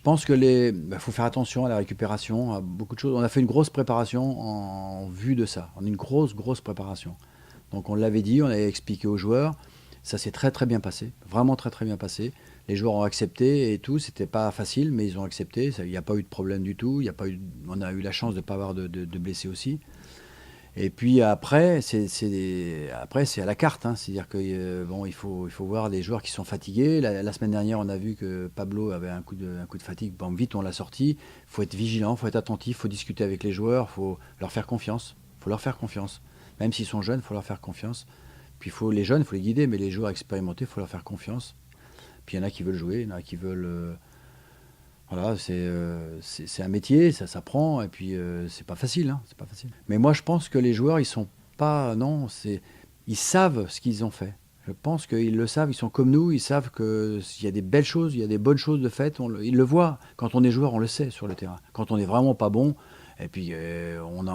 pense que faut faire attention à la récupération, à beaucoup de choses. On a fait une grosse préparation en vue de ça. On a une grosse, grosse préparation. Donc on l'avait dit, on avait expliqué aux joueurs. Ça s'est très très bien passé, vraiment très très bien passé. Les joueurs ont accepté et tout. C'était pas facile, mais ils ont accepté. Il n'y a pas eu de problème du tout. Il y a pas eu, on a eu la chance de ne pas avoir de blessés aussi. Et puis après, après c'est à la carte, hein. C'est-à-dire que bon, il faut voir les joueurs qui sont fatigués. La semaine dernière, on a vu que Pablo avait un coup de fatigue. Bon, vite, on l'a sorti. Il faut être vigilant, il faut être attentif, il faut discuter avec les joueurs, il faut leur faire confiance. Il faut leur faire confiance. Même s'ils sont jeunes, il faut leur faire confiance. Puis les jeunes, il faut les guider, mais les joueurs expérimentés, il faut leur faire confiance. Puis il y en a qui veulent jouer, il y en a qui veulent. Voilà, c'est un métier, ça s'apprend, et puis c'est pas facile, hein, c'est pas facile. Mais moi, je pense que les joueurs, ils sont pas, non, ils savent ce qu'ils ont fait. Je pense qu'ils le savent, ils sont comme nous, ils savent que s'il y a des belles choses, il y a des bonnes choses de fait, ils le voient. Quand on est joueur, on le sait sur le terrain. Quand on est vraiment pas bon, et puis on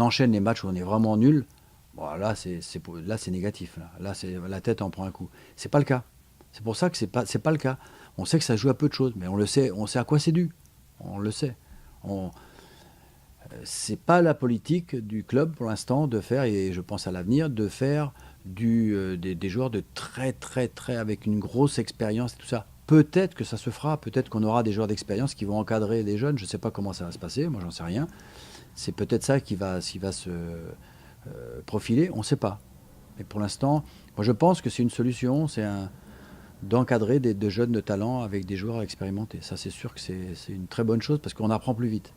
enchaîne les matchs où on est vraiment nul, bon, là c'est négatif. Là, la tête en prend un coup. C'est pas le cas. C'est pour ça que c'est pas le cas. On sait que ça joue à peu de choses, mais on sait à quoi c'est dû. On le sait. On, c'est pas la politique du club pour l'instant de faire, et je pense à l'avenir, de faire des joueurs de très très très avec une grosse expérience et tout ça. Peut-être que ça se fera, peut-être qu'on aura des joueurs d'expérience qui vont encadrer les jeunes. Je ne sais pas comment ça va se passer, moi j'en sais rien. C'est peut-être ça qui va se profiler, on ne sait pas. Mais pour l'instant, moi je pense que c'est une solution, d'encadrer de jeunes de talent avec des joueurs expérimentés. Ça, c'est sûr que c'est une très bonne chose parce qu'on apprend plus vite.